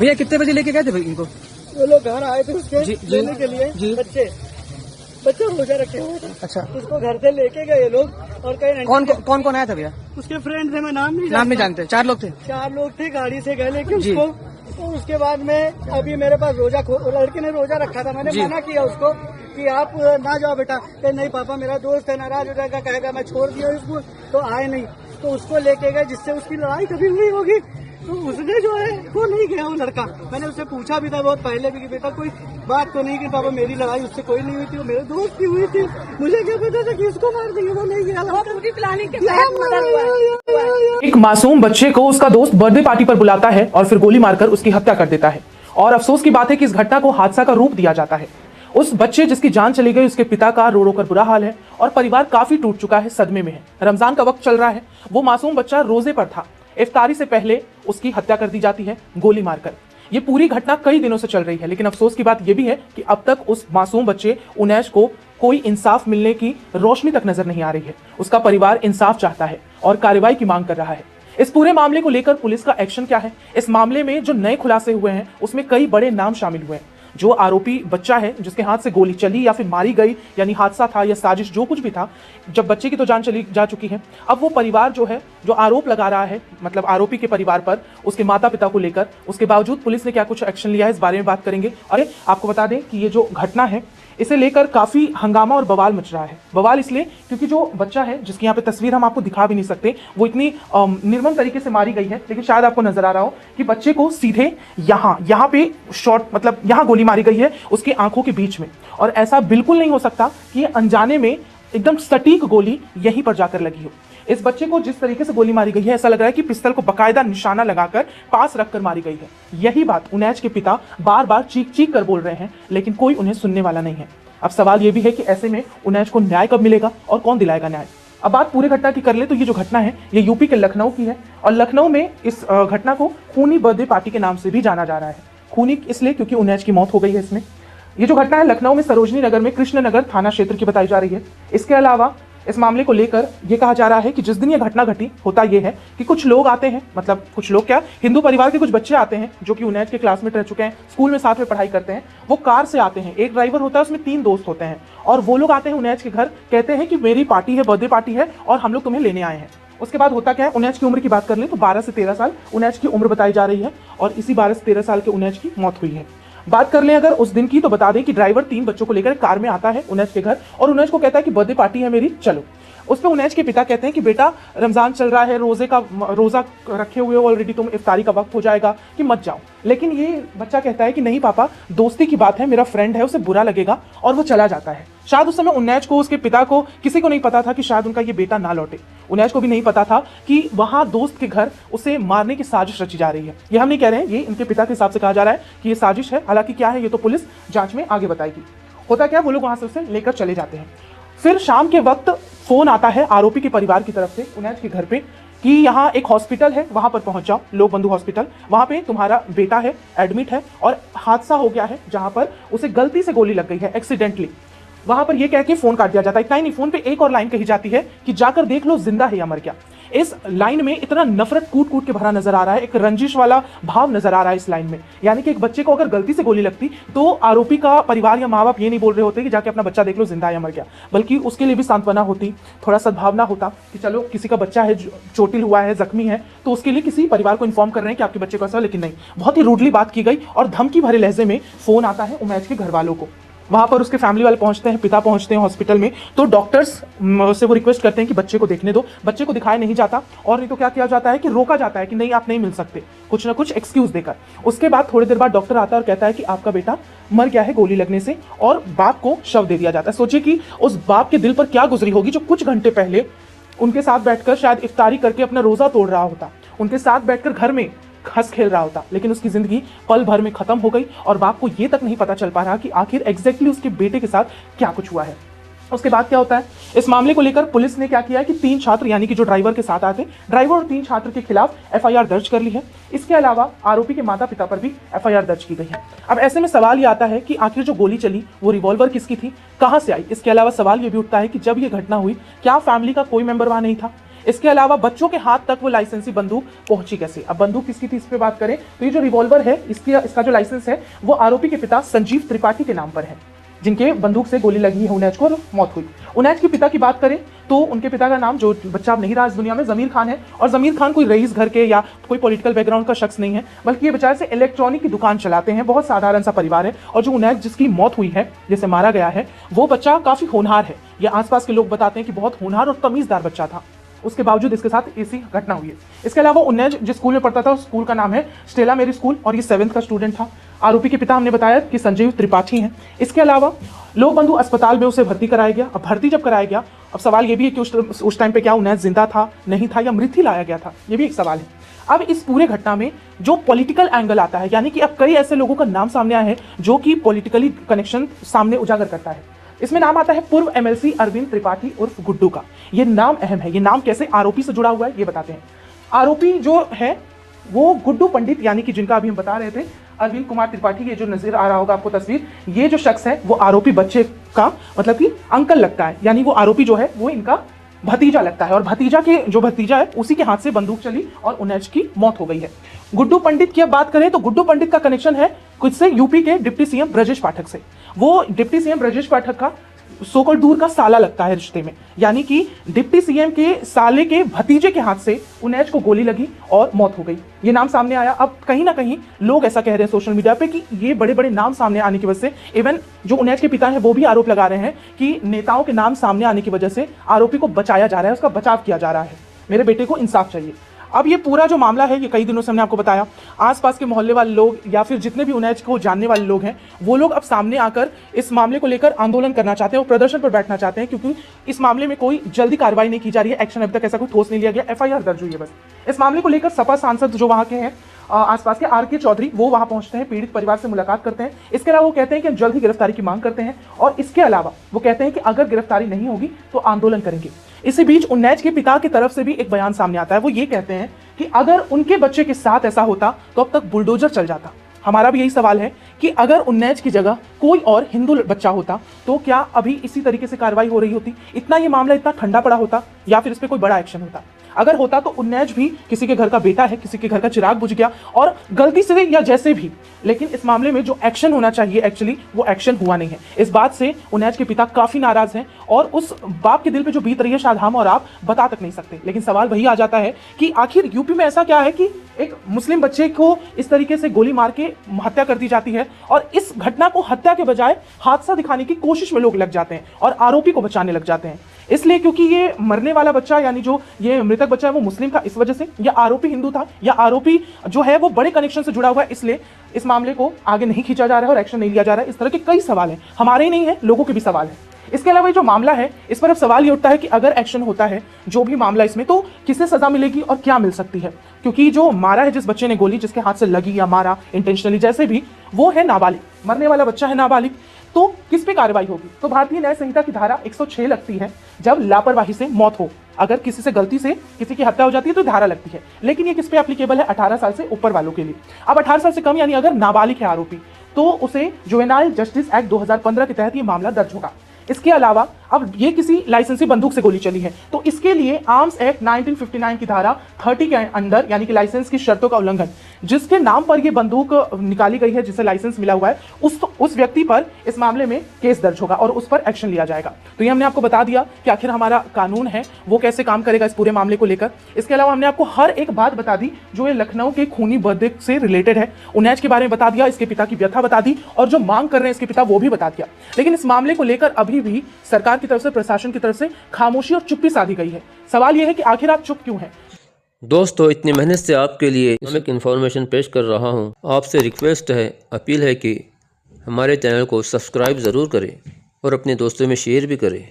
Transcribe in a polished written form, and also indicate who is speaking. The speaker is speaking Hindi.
Speaker 1: भैया कितने बजे लेके गए थे भाई इनको?
Speaker 2: वो लोग घर आए थे उसके लेने के लिए
Speaker 1: जी।
Speaker 2: बच्चे रोजा रखे हुए थे।
Speaker 1: अच्छा,
Speaker 2: उसको घर से लेके गए ये लोग और कहीं
Speaker 1: कौन आया था भैया?
Speaker 2: उसके फ्रेंड थे, मैं नाम
Speaker 1: नहीं जानते। 4 लोग थे।
Speaker 2: 4 लोग थे, गाड़ी से गए लेके
Speaker 1: जी।
Speaker 2: उसको। तो उसके बाद में अभी मेरे पास लड़के ने रोजा रखा था, मैंने मना किया उसको कि आप ना जाओ बेटा। कहे नहीं पापा मेरा दोस्त है, नाराज हो जाएगा, कहेगा मैं छोड़ दिया इसको, तो आए नहीं। तो उसको लेके गए जिससे उसकी लड़ाई कभी हुई होगी, तो उसने जो है वो नहीं गया वो लड़का। मैंने उससे पूछा भी था बहुत पहले भी कि बेटा कोई बात तो नहीं कि पापा मेरी लड़ाई उससे कोई नहीं हुई थी, वो मेरे दोस्त की हुई थी, मुझे क्या पता था कि इसको मार देंगे। वो नहीं गया, पूरी प्लानिंग के तहत मर्डर हुआ।
Speaker 3: एक मासूम बच्चे को उसका दोस्त बर्थडे पार्टी पर बुलाता है और फिर गोली मारकर उसकी हत्या कर देता है। और अफसोस की बात है कि इस घटना को हादसा का रूप दिया जाता है। उस बच्चे जिसकी जान चली गई, उसके पिता का रो रो कर बुरा हाल है और परिवार काफी टूट चुका है, सदमे में है। रमजान का वक्त चल रहा है, वो मासूम बच्चा रोजे पर था। इफ्तारी से पहले उसकी हत्या कर दी जाती है गोली मारकर। ये पूरी घटना कई दिनों से चल रही है, लेकिन अफसोस की बात यह भी है कि अब तक उस मासूम बच्चे उनैश को कोई इंसाफ मिलने की रोशनी तक नजर नहीं आ रही है। उसका परिवार इंसाफ चाहता है और कार्रवाई की मांग कर रहा है। इस पूरे मामले को लेकर पुलिस का एक्शन क्या है? इस मामले में जो नए खुलासे हुए हैं उसमें कई बड़े नाम शामिल हुए हैं। जो आरोपी बच्चा है जिसके हाथ से गोली चली या फिर मारी गई, यानी हादसा था या साजिश, जो कुछ भी था, जब बच्चे की तो जान चली जा चुकी है, अब वो परिवार जो है, जो आरोप लगा रहा है, मतलब आरोपी के परिवार पर, उसके माता पिता को लेकर, उसके बावजूद पुलिस ने क्या कुछ एक्शन लिया है, इस बारे में बात करेंगे। और आपको बता दें कि ये जो घटना है इसे लेकर काफी हंगामा और बवाल मच रहा है। बवाल इसलिए क्योंकि जो बच्चा है, जिसकी यहाँ पे तस्वीर हम आपको दिखा भी नहीं सकते, वो इतनी निर्मम तरीके से मारी गई है, लेकिन शायद आपको नजर आ रहा हो कि बच्चे को सीधे यहाँ पे शॉट, मतलब यहाँ गोली मारी गई है उसकी आंखों के बीच में। और ऐसा बिल्कुल नहीं हो सकता कि अनजाने में एकदम सटीक गोली यहीं पर जाकर लगी हो। इस बच्चे को जिस तरीके से गोली मारी गई है, ऐसा लग रहा है कि पिस्तल को बकायदा निशाना लगाकर पास रखकर मारी गई है। यही बात उनैश के पिता बार बार चीख चीख कर बोल रहे हैं, लेकिन कोई उन्हें सुनने वाला नहीं है। अब सवाल यह भी है कि ऐसे में उनैश को न्याय कब मिलेगा और कौन दिलाएगा न्याय? अब बात पूरे घटना की कर ले तो ये जो घटना है ये यूपी के लखनऊ की है, और लखनऊ में इस घटना को खूनी बर्थडे पार्टी के नाम से भी जाना जा रहा है। खूनी इसलिए क्योंकि उनैश की मौत हो गई है इसमें। ये जो घटना है लखनऊ में सरोजनी नगर में कृष्णनगर थाना क्षेत्र की बताई जा रही है। इसके अलावा इस मामले को लेकर यह कहा जा रहा है कि जिस दिन यह घटना घटी, होता यह है कि कुछ लोग आते हैं, मतलब कुछ लोग क्या, हिंदू परिवार के कुछ बच्चे आते हैं जो कि उनैश के क्लासमेट रह चुके हैं, स्कूल में साथ में पढ़ाई करते हैं। वो कार से आते हैं, एक ड्राइवर होता है, उसमें 3 दोस्त होते हैं, और वो लोग आते हैं उनैश के घर, कहते हैं कि मेरी पार्टी है, बर्थडे पार्टी है और हम लोग तुम्हें लेने आए हैं। उसके बाद होता क्या है, उनैश की उम्र की बात कर ले तो 12 से 13 साल उनैश की उम्र बताई जा रही है, और इसी 12 से 13 साल के उनैश की मौत हुई है। बात कर ले अगर उस दिन की, तो बता दें कि ड्राइवर 3 बच्चों को लेकर कार में आता है उनैश के घर, और उनैश को कहता है कि बर्थडे पार्टी है मेरी, चलो। उस पर उनैश के पिता कहते हैं कि बेटा रमजान चल रहा है, रोजा रखे हुए हो ऑलरेडी, तुम इफ्तारी का वक्त हो जाएगा, कि मत जाओ। लेकिन ये बच्चा कहता है कि नहीं पापा, दोस्ती की बात है, मेरा फ्रेंड है, उसे बुरा लगेगा, और वो चला जाता है। शायद उस समय उनैश को, उसके पिता को, किसी को नहीं पता था कि शायद उनका ये बेटा ना लौटे। उनैश को भी नहीं पता था कि वहां दोस्त के घर उसे मारने की साजिश रची जा रही है। ये हम नहीं कह रहे हैं, ये इनके पिता के हिसाब से कहा जा रहा है कि ये साजिश है। हालांकि क्या है ये तो पुलिस जांच में आगे बताएगी। होता क्या, वो लोग वहां से उसे लेकर चले जाते हैं। फिर शाम के वक्त फोन आता है आरोपी के परिवार की तरफ से उनैश के घर पे कि यहाँ एक हॉस्पिटल है, वहां पर पहुंच जाओ, लोक बंधु हॉस्पिटल, वहां पे तुम्हारा बेटा है, एडमिट है, और हादसा हो गया है जहां पर उसे गलती से गोली लग गई है, एक्सीडेंटली। वहां पर यह कह के फोन काट दिया जाता है। इतना ही नहीं, फोन पे एक और लाइन कही जाती है कि जाकर देख लो जिंदा है या मर गया। इस लाइन में इतना नफरत कूट कूट के भरा नजर आ रहा है, एक रंजिश वाला भाव नजर आ रहा है इस लाइन में। यानी कि एक बच्चे को अगर गलती से गोली लगती तो आरोपी का परिवार या माँ बाप ये नहीं बोल रहे होते कि जाके अपना बच्चा देख लो जिंदा है या मर गया, बल्कि उसके लिए भी सांत्वना होती, थोड़ा सद्भावना होता कि चलो किसी का बच्चा है, चोटिल हुआ है, जख्मी है, तो उसके लिए किसी परिवार को इन्फॉर्म कर रहे हैं कि आपके बच्चे को ऐसा। लेकिन नहीं, बहुत ही रूडली बात की गई और धमकी भरे लहजे में फोन आता है उमैश के घर वालों को। वहां पर उसके फैमिली वाले पहुंचते हैं, पिता पहुंचते हैं हॉस्पिटल में, तो डॉक्टर्स से वो रिक्वेस्ट करते हैं कि बच्चे को देखने दो। बच्चे को दिखाया नहीं जाता, और नहीं तो क्या किया जाता है कि रोका जाता है कि नहीं आप नहीं मिल सकते, कुछ ना कुछ एक्सक्यूज देकर। उसके बाद थोड़ी देर बाद डॉक्टर आता है और कहता है कि आपका बेटा मर गया है गोली लगने से, और बाप को शव दे दिया जाता है। सोचिए कि उस बाप के दिल पर क्या गुजरी होगी जो कुछ घंटे पहले उनके साथ बैठकर शायद इफ्तारी करके अपना रोजा तोड़ रहा होता, उनके साथ बैठकर घर में हंस खेल रहा होता, लेकिन उसकी जिंदगी पल भर में खत्म हो गई, और बाप को यह तक नहीं पता चल पा रहा कि आखिर एग्जैक्टली उसके बेटे के साथ क्या कुछ हुआ है। उसके बाद क्या होता है, इस मामले को लेकर पुलिस ने क्या किया है कि 3 छात्र, यानी कि जो ड्राइवर के साथ आए थे, ड्राइवर और 3 छात्र के खिलाफ एफआईआर दर्ज कर ली है। इसके अलावा आरोपी के माता पिता पर भी एफआईआर दर्ज की गई है। अब ऐसे में सवाल ये आता है कि आखिर जो गोली चली वो रिवॉल्वर किसकी थी, कहां से आई। इसके अलावा सवाल ये भी उठता है कि जब ये घटना हुई क्या फैमिली का कोई मेंबर वहां नहीं था, इसके अलावा बच्चों के हाथ तक वो लाइसेंसी बंदूक पहुंची कैसे। अब बंदूक किसकी थी इस पे बात करें तो ये जो रिवॉल्वर है इसका जो लाइसेंस है वो आरोपी के पिता संजीव त्रिपाठी के नाम पर है, जिनके बंदूक से गोली लगी है उनैज को और मौत हुई। उनैज के पिता की बात करें तो उनके पिता का नाम, जो बच्चा अब नहीं रहा इस दुनिया में, ज़मीर खान है। और ज़मीर खान कोई रईस घर के या कोई पॉलिटिकल बैकग्राउंड का शख्स नहीं है, बल्कि ये बेचारे से इलेक्ट्रॉनिक की दुकान चलाते हैं। बहुत साधारण सा परिवार है। और जो उनैज जिसकी मौत हुई है, जिसे मारा गया है, वो बच्चा काफ़ी होनहार है। ये आसपास के लोग बताते हैं कि बहुत होनहार और तमीज़दार बच्चा था। उसके बावजूद इसके साथ ऐसी घटना हुई है। इसके अलावा उनैज जिस स्कूल में पढ़ता था उस स्कूल का नाम है स्टेला मेरी स्कूल और ये 7th का स्टूडेंट था। आरोपी के पिता हमने बताया कि संजीव त्रिपाठी हैं। इसके अलावा लोक बंधु अस्पताल में उसे भर्ती कराया गया। अब भर्ती जब कराया गया, अब सवाल ये भी है कि उस टाइम पे क्या उनैज जिंदा था, नहीं था, या मृत ही लाया गया था, ये भी एक सवाल है। अब इस पूरे घटना में जो पॉलिटिकल एंगल आता है, यानी कि अब कई ऐसे लोगों का नाम सामने आया है जो कि पॉलिटिकली कनेक्शन सामने उजागर करता है। इसमें नाम आता है पूर्व MLC अरविंद त्रिपाठी उर्फ गुड्डू का। ये नाम अहम है। ये नाम कैसे आरोपी से जुड़ा हुआ है ये बताते हैं। आरोपी जो है वो गुड्डू पंडित, यानी कि जिनका अभी हम बता रहे थे अरविंद कुमार त्रिपाठी, ये जो नजर आ रहा होगा आपको तस्वीर, ये जो शख्स है वो आरोपी बच्चे का मतलब कि अंकल लगता है, यानी वो आरोपी जो है वो इनका भतीजा लगता है। और भतीजा है उसी के हाथ से बंदूक चली और उनैज की मौत हो गई है। गुड्डू पंडित की अब बात करें तो गुड्डू पंडित का कनेक्शन है कुछ से यूपी के डिप्टी सीएम ब्रजेश पाठक से। वो डिप्टी सीएम ब्रजेश पाठक का सोकर दूर का साला लगता है रिश्ते में, यानी कि डिप्टी सीएम के साले के भतीजे के हाथ से उनैज को गोली लगी और मौत हो गई। ये नाम सामने आया। अब कहीं ना कहीं लोग ऐसा कह रहे हैं सोशल मीडिया पे कि ये बड़े बड़े नाम सामने आने की वजह से, इवन जो उनैज के पिता हैं वो भी आरोप लगा रहे हैं कि नेताओं के नाम सामने आने की वजह से आरोपी को बचाया जा रहा है, उसका बचाव किया जा रहा है। मेरे बेटे को इंसाफ चाहिए। अब ये पूरा जो मामला है ये कई दिनों से हमने आपको बताया, आसपास के मोहल्ले वाले लोग या फिर जितने भी उनैज को जानने वाले लोग हैं वो लोग अब सामने आकर इस मामले को लेकर आंदोलन करना चाहते हैं और प्रदर्शन पर बैठना चाहते हैं, क्योंकि इस मामले में कोई जल्दी कार्रवाई नहीं की जा रही है। एक्शन अभी तक ऐसा कोई ठोस नहीं लिया गया। FIR दर्ज हुई है बस। इस मामले को लेकर सपा सांसद जो वहाँ के हैं आसपास के RK चौधरी, वो वहां पहुंचते हैं, पीड़ित परिवार से मुलाकात करते हैं। इसके अलावा वो कहते हैं कि हम जल्द ही गिरफ्तारी की मांग करते हैं और इसके अलावा वो कहते हैं कि अगर गिरफ्तारी नहीं होगी तो आंदोलन करेंगे। इसी बीच उनैज के पिता की तरफ से भी एक बयान सामने आता है। वो ये कहते हैं कि अगर उनके बच्चे के साथ ऐसा होता तो अब तक बुलडोजर चल जाता। हमारा भी यही सवाल है कि अगर उनैज की जगह कोई और हिंदू बच्चा होता तो क्या अभी इसी तरीके से कार्रवाई हो रही होती, इतना ये मामला इतना ठंडा पड़ा होता, या फिर इस पर कोई बड़ा एक्शन होता? अगर होता तो उनैज भी किसी के घर का बेटा है, किसी के घर का चिराग बुझ गया और गलती से या जैसे भी, लेकिन इस मामले में जो एक्शन होना चाहिए एक्चुअली वो एक्शन हुआ नहीं है। इस बात से उनैज के पिता काफी नाराज हैं और उस बाप के दिल पे जो बीत रही है शायद हम और आप बता तक नहीं सकते। लेकिन सवाल वही आ जाता है कि आखिर यूपी में ऐसा क्या है कि एक मुस्लिम बच्चे को इस तरीके से गोली मार के हत्या कर दी जाती है और इस घटना को हत्या के बजाय हादसा दिखाने की कोशिश में लोग लग जाते हैं और आरोपी को बचाने लग जाते हैं। इसलिए क्योंकि ये मरने वाला बच्चा यानी जो ये मृतक बच्चा है वो मुस्लिम था इस वजह से, या आरोपी हिंदू था, या आरोपी जो है वो बड़े कनेक्शन से जुड़ा हुआ है, इसलिए इस मामले को आगे नहीं खींचा जा रहा है और एक्शन नहीं लिया जा रहा है। इस तरह के कई सवाल हैं, हमारे ही नहीं है, लोगों के भी सवाल है। इसके अलावा जो मामला है इस पर अब सवाल ये उठता है कि अगर एक्शन होता है जो भी मामला इसमें, तो किसे सजा मिलेगी और क्या मिल सकती है? क्योंकि जो मारा है जिस बच्चे ने गोली, जिसके हाथ से लगी या मारा इंटेंशनली जैसे भी, वो है नाबालिग, मरने वाला बच्चा है नाबालिग, तो किस पे कार्रवाई होगी? तो भारतीय न्याय संहिता की धारा 106 लगती है जब लापरवाही से मौत हो। अगर किसी से गलती से किसी की हत्या हो जाती है तो धारा लगती है, लेकिन ये किस पे एप्लीकेबल है? 18 साल से ऊपर वालों के लिए। अब 18 साल से कम यानी अगर नाबालिग है आरोपी तो उसे जुवेनाइल जस्टिस एक्ट 2015 के तहत ये मामला दर्ज होगा। इसके अलावा अब ये किसी लाइसेंसी बंदूक से गोली चली है तो इसके लिए आर्म्स एक्ट 1959 की धारा 30 के अंदर यानी कि लाइसेंस की शर्तों का उल्लंघन, जिसके नाम पर ये बंदूक निकाली गई है, जिसे लाइसेंस मिला हुआ है, उस व्यक्ति पर इस मामले में केस दर्ज होगा और उस पर एक्शन लिया जाएगा। तो ये हमने आपको बता दिया कि आखिर हमारा कानून है वो कैसे काम करेगा इस पूरे मामले को लेकर। इसके अलावा हमने आपको हर एक बात बता दी जो ये लखनऊ के खूनी बर्थडे से रिलेटेड है। उनैज के बारे में बता दिया, इसके पिता की व्यथा बता दी और जो मांग कर रहे हैं इसके पिता वो भी बता दिया। लेकिन इस मामले को लेकर अभी भी सरकार की तरफ से, प्रशासन की तरफ से खामोशी और चुप्पी साधी गई है। सवाल यह है कि आखिर आप चुप क्यों हैं?
Speaker 4: दोस्तों, इतनी मेहनत से आपके लिए इस्लामिक इन्फॉर्मेशन पेश कर रहा हूं। आपसे रिक्वेस्ट है, अपील है कि हमारे चैनल को सब्सक्राइब ज़रूर करें और अपने दोस्तों में शेयर भी करें।